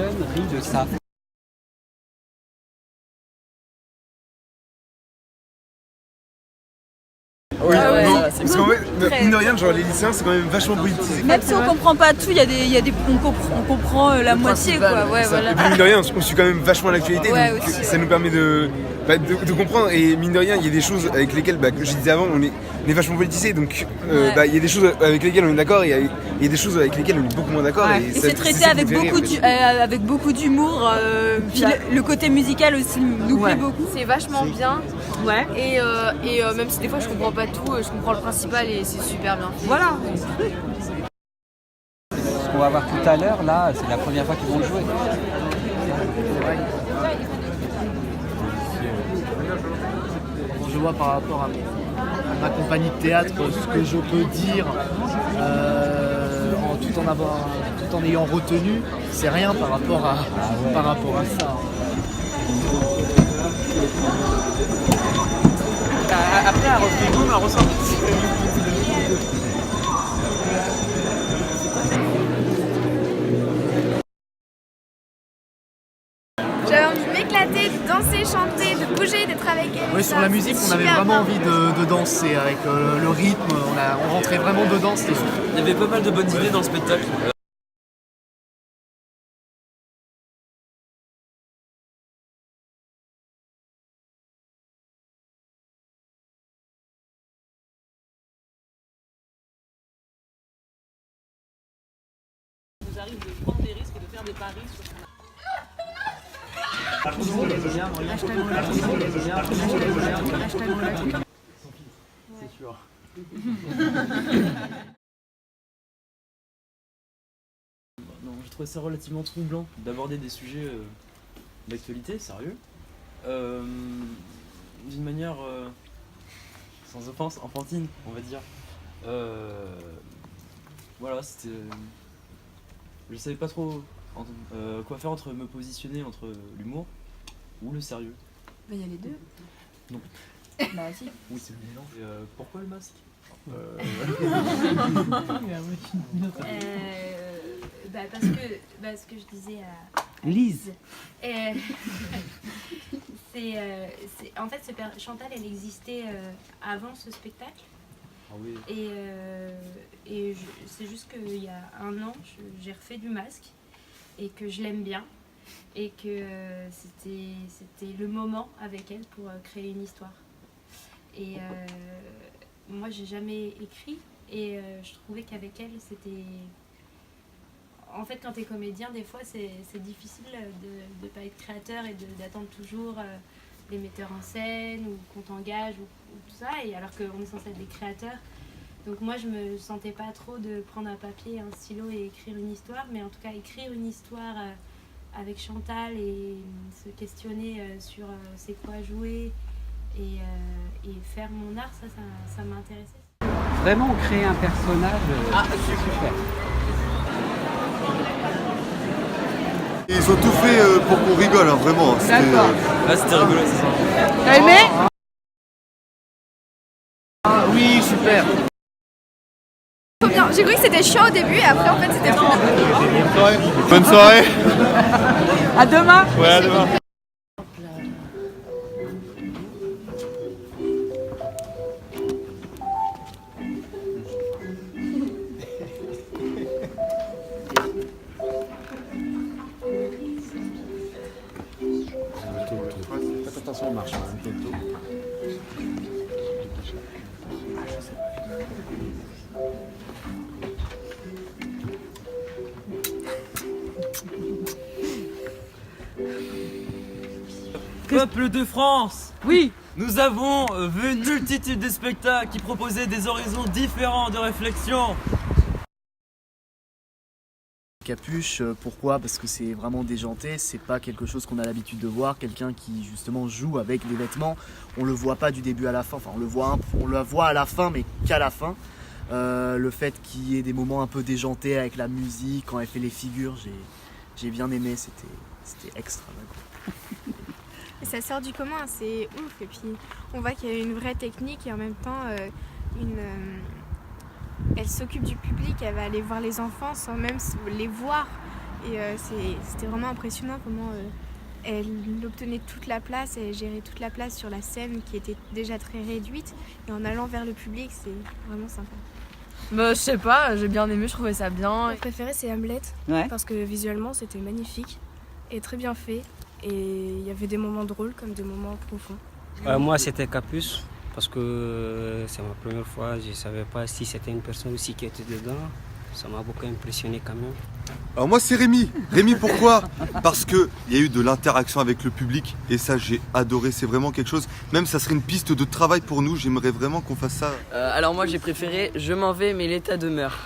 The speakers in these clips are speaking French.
jeunes rient de ça. Oui, ouais, non, ça, parce qu'en fait, mine de rien, genre les lycéens c'est quand même vachement politisé. Même si on comprend pas tout, on comprend la moitié quoi. Ouais, Ça. voilà. Et puis mine de rien, on suit quand même vachement l'actualité, Ouais, donc aussi, ça nous permet de comprendre. Et mine de rien, il y a des choses avec lesquelles, comme je disais avant, on est vachement politisé, donc il y a des choses avec lesquelles on est d'accord, et il y a des choses avec lesquelles on est beaucoup moins d'accord. Ouais. Et c'est traité avec beaucoup d'humour. Puis le côté musical aussi nous plaît beaucoup. C'est vachement bien. Ouais. Et même si des fois je comprends pas tout, je comprends le principal et c'est super bien fait. Voilà. Ce qu'on va voir tout à l'heure, là, c'est la première fois qu'ils vont le jouer. Je vois par rapport à ma compagnie de théâtre ce que je peux dire tout en ayant retenu, c'est rien par rapport à ça. Après, un reflet boum, un ressort. J'avais envie de m'éclater, de danser, chanter, de bouger, d'être avec elle. Oui, sur la musique, on avait vraiment envie de danser avec le rythme, on rentrait vraiment dedans, c'était super. Il y avait pas mal de bonnes idées dans le spectacle. Il nous arrive de prendre des risques et de faire des paris sur son C'est sûr. Non, je trouvais ça relativement troublant d'aborder des sujets d'actualité, sérieux, d'une manière, sans offense, enfantine, on va dire. Voilà, c'était... Je savais pas trop quoi faire entre me positionner entre l'humour ou le sérieux. Bah, il y a les deux. Non. Bah si. Oui, c'est le mélange. Et pourquoi le masque Parce que je disais à Lise. En fait, Chantal, elle existait avant ce spectacle. Ah oui. Et c'est juste qu'il y a un an, j'ai refait du masque et que je l'aime bien et que c'était le moment avec elle pour créer une histoire. Et moi, j'ai jamais écrit et je trouvais qu'avec elle, c'était... En fait, quand tu es comédien, des fois, c'est difficile de ne pas être créateur et d'attendre toujours les metteurs en scène ou qu'on t'engage ou tout ça, et alors qu'on est censé être des créateurs. Donc moi, je me sentais pas trop de prendre un papier, un stylo et écrire une histoire, mais en tout cas, écrire une histoire avec Chantal et se questionner sur c'est quoi jouer et faire mon art, ça m'intéressait. Vraiment créer un personnage, c'est super. Ils ont tout fait pour qu'on rigole, hein, vraiment. D'accord. Ah, c'était rigolo, c'est ça. T'as aimé? Ah oui, super. Trop bien. J'ai cru que c'était chiant au début et après, en fait, c'était trop bien. Bonne soirée. À demain. Ouais, à demain. Faites attention aux marches, hein, bientôt. Peuple de France, Oui. nous avons vu une multitude de spectacles qui proposaient des horizons différents de réflexion. Capuche, pourquoi? Parce que c'est vraiment déjanté, c'est pas quelque chose qu'on a l'habitude de voir, quelqu'un qui justement joue avec des vêtements, on le voit pas du début à la fin, enfin on le voit à la fin mais qu'à la fin. Le fait qu'il y ait des moments un peu déjantés avec la musique, quand elle fait les figures, j'ai bien aimé, c'était extravagant. Et ça sort du commun, c'est ouf. Et puis on voit qu'il y a une vraie technique et en même temps elle s'occupe du public, elle va aller voir les enfants sans même les voir. Et c'était vraiment impressionnant comment elle obtenait toute la place, elle gérait toute la place sur la scène qui était déjà très réduite. Et en allant vers le public, c'est vraiment sympa. Bah, je sais pas, j'ai bien aimé, je trouvais ça bien. Mon préféré, c'est Hamlet, parce que visuellement, c'était magnifique et très bien fait. Et il y avait des moments drôles comme des moments profonds. Moi, c'était Capuce, parce que c'est ma première fois, je ne savais pas si c'était une personne aussi qui était dedans. Ça m'a beaucoup impressionné quand même. Alors moi c'est Rémi. Rémi pourquoi? Parce qu'il y a eu de l'interaction avec le public et ça j'ai adoré, c'est vraiment quelque chose. Même ça serait une piste de travail pour nous, j'aimerais vraiment qu'on fasse ça. Alors moi j'ai préféré Je m'en vais mais l'État demeure.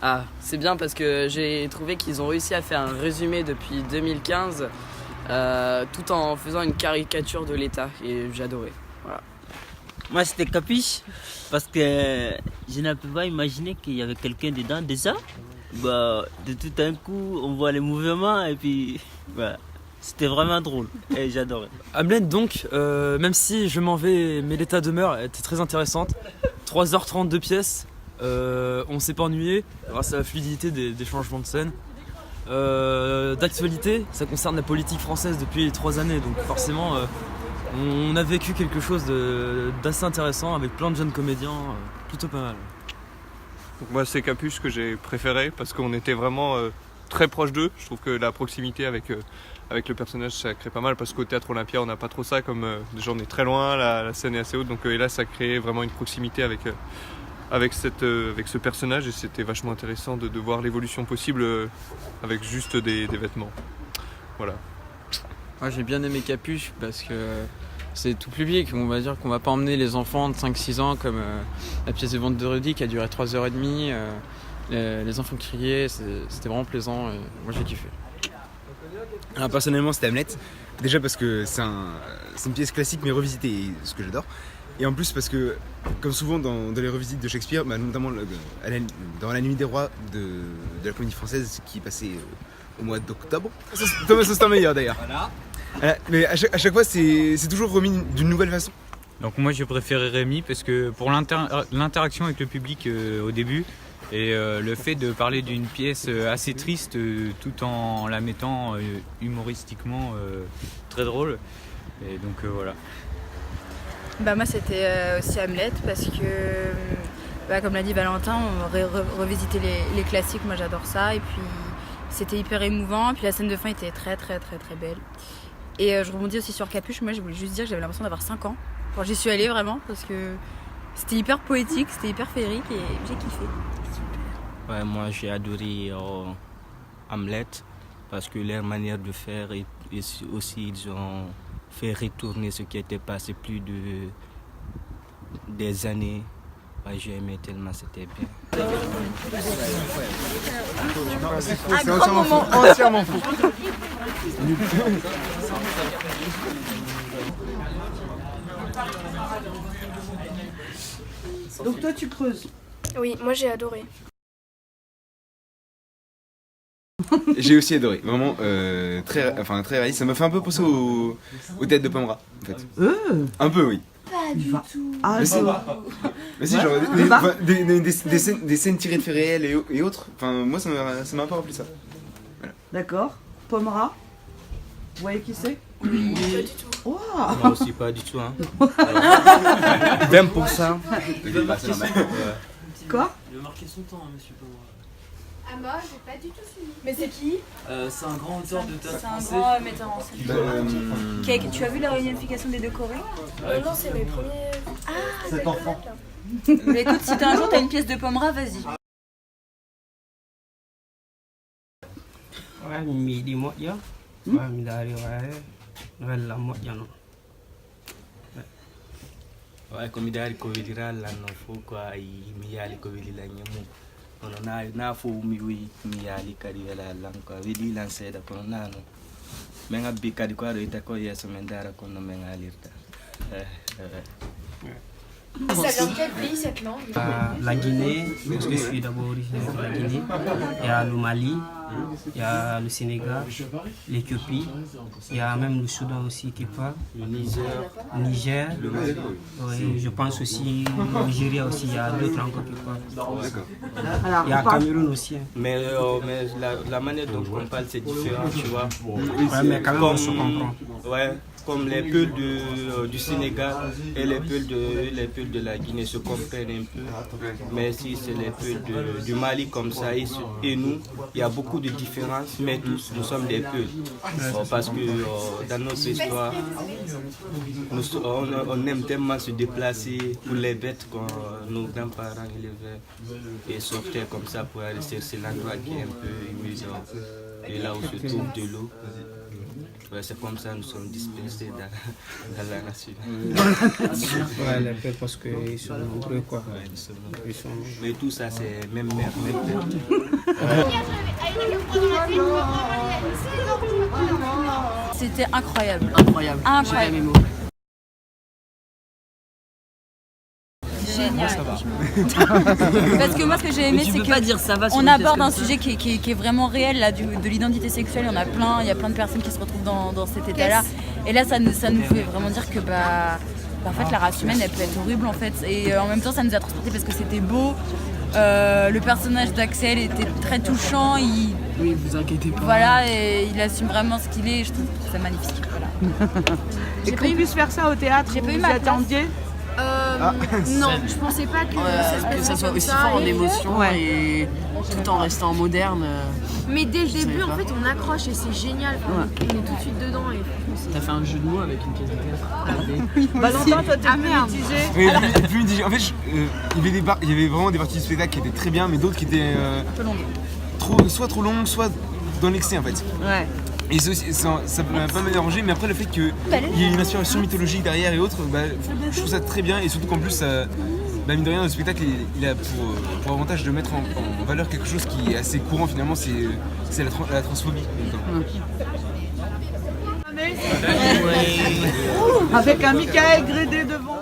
Ah, c'est bien parce que j'ai trouvé qu'ils ont réussi à faire un résumé depuis 2015 tout en faisant une caricature de l'État et j'ai adoré. Voilà. Moi c'était Capuche parce que je ne peux pas imaginer qu'il y avait quelqu'un dedans déjà. Bah, de tout un coup on voit les mouvements et puis voilà. C'était vraiment drôle et j'adorais. Hamlet donc, même si Je m'en vais mais l'État demeure était très intéressante. 3h30 de pièce, on s'est pas ennuyé grâce à la fluidité des changements de scène. D'actualité, ça concerne la politique française depuis 3 années, donc forcément on a vécu quelque chose d'assez intéressant avec plein de jeunes comédiens, plutôt pas mal. Donc moi c'est Capuche que j'ai préféré parce qu'on était vraiment très proche d'eux. Je trouve que la proximité avec le personnage ça crée pas mal parce qu'au Théâtre Olympia on n'a pas trop ça, comme déjà on est très loin, la scène est assez haute, donc et là ça crée vraiment une proximité avec ce personnage et c'était vachement intéressant de voir l'évolution possible avec juste des vêtements. Voilà. Moi j'ai bien aimé Capuche parce que c'est tout public, on va dire qu'on va pas emmener les enfants de 5-6 ans comme la pièce de Vente de Rudy qui a duré 3h30, les enfants criaient, c'était vraiment plaisant et moi j'ai kiffé. Alors personnellement c'était Hamlet, déjà parce que c'est une pièce classique mais revisitée, ce que j'adore. Et en plus parce que, comme souvent dans les revisites de Shakespeare, notamment dans La Nuit des Rois de la Comédie Française qui est passée au mois d'octobre. Thomas Sostermeyer d'ailleurs. Voilà. Mais à chaque fois c'est toujours remis d'une nouvelle façon. Donc moi j'ai préféré Rémi parce que pour l'interaction avec le public au début et le fait de parler d'une pièce assez triste tout en la mettant humoristiquement très drôle. Et donc voilà. Bah moi c'était aussi Hamlet parce que comme l'a dit Valentin, on revisiter les classiques, moi j'adore ça et puis c'était hyper émouvant, puis la scène de fin était très très très très belle. Et je rebondis aussi sur Capuche, moi je voulais juste dire que j'avais l'impression d'avoir 5 ans quand j'y suis allée vraiment parce que c'était hyper poétique, c'était hyper féerique et j'ai kiffé. Ouais, moi j'ai adoré Hamlet parce que leur manière de faire et aussi ils ont fait retourner ce qui était passé plus des années. Ouais, j'ai aimé tellement, c'était bien. C'est entièrement faux. Donc toi tu creuses? Oui, moi j'ai adoré. J'ai aussi adoré, vraiment très réaliste. Ça m'a fait un peu penser au Théâtre de Pomera en fait. Un peu oui. Pas du tout. Ah, mais si, mais si genre des scènes tirées de faits réels et autres. Enfin moi ça m'a un peu rappelé ça. Voilà. D'accord. Pomera. Vous voyez qui c'est? Oui. Pas du tout. Wow. Moi aussi pas du tout hein. 20%. Quoi? Il va marquer son temps, monsieur Pomera. Ah moi j'ai pas du tout suivi. Mais c'est qui? C'est un grand auteur de théâtre français. C'est un grand metteur en scène. Tu as vu la réunification des deux Corées? Non, c'est mes premiers... Ah, cet enfant. Mais écoute, si un jour t'as une pièce de Pomera, vas-y. Ouais, midi moja. Ouais, midari la moja no. Ouais, comme midari kovilira la no fukwa miyali kovilila nyamu. Ono na fo miyali kadi wala lanko vidi lanseda kono nano. Menga bikadi ko ita ko yeso mendara kono menga lirta. Ça vient de quel pays cette langue? La Guinée, parce que je suis d'abord originaire de la Guinée. Il y a le Mali, il y a le Sénégal, l'Éthiopie, il y a même le Soudan aussi qui parle. Le Niger. Oui, je pense aussi le Nigeria aussi, il y a d'autres encore qui parlent. Il y a Cameroun aussi. Mais la manière dont on parle c'est différent, tu vois. Ouais, mais quand même on se comprend. Ouais. Comme les Peuls du Sénégal et les Peuls de la Guinée se comprennent un peu. Mais si c'est les Peuls du Mali comme ça et nous, il y a beaucoup de différences, mais tous nous sommes des Peuls. Parce que dans notre histoire, on aime tellement se déplacer pour les bêtes quand nos grands-parents élevaient et sortaient comme ça pour aller chercher l'endroit qui est un peu humide et là où se trouve de l'eau. Ouais, c'est comme ça que nous sommes dispersés dans la nature. Ouais, les peuples parce qu'ils sont nombreux quoi. Ouais, ils sont... Mais tout ça c'est même mère, même père. C'était incroyable. Incroyable. Incroyable. Génial. Parce que moi ce que j'ai aimé c'est qu'on aborde un sujet qui est vraiment réel là, de l'identité sexuelle. Il y a plein de personnes qui se retrouvent dans cet état-là. Et là ça nous fait vraiment dire que en fait la race humaine elle peut être horrible en fait. Et en même temps ça nous a transportés parce que c'était beau. Le personnage d'Axel était très touchant. Oui, vous inquiétez pas. Voilà, et il assume vraiment ce qu'il est. Je trouve ça magnifique. Voilà. Et qu'on puisse faire ça au théâtre, j'ai pas eu vous ma y attendiez? Non, je pensais pas que ça soit aussi fort en émotion et tout en restant moderne. Mais dès le début, en fait, on accroche et c'est génial. On est tout de suite dedans. T'as fait un jeu de mots avec une pièce de théâtre. Valentin, toi, t'es mitigé. Oui, plus mitigé. En fait, il y avait vraiment des parties du spectacle qui étaient très bien, mais d'autres qui étaient un peu longues. Soit trop longues, soit dans l'excès en fait. Ouais. Et ça m'a pas mal dérangé, mais après le fait qu'il y ait une inspiration mythologique derrière et autres, je trouve ça très bien. Et surtout qu'en plus, mine de rien, le spectacle il a pour avantage de mettre en valeur quelque chose qui est assez courant finalement, c'est la transphobie. Avec un Michael Grédé devant.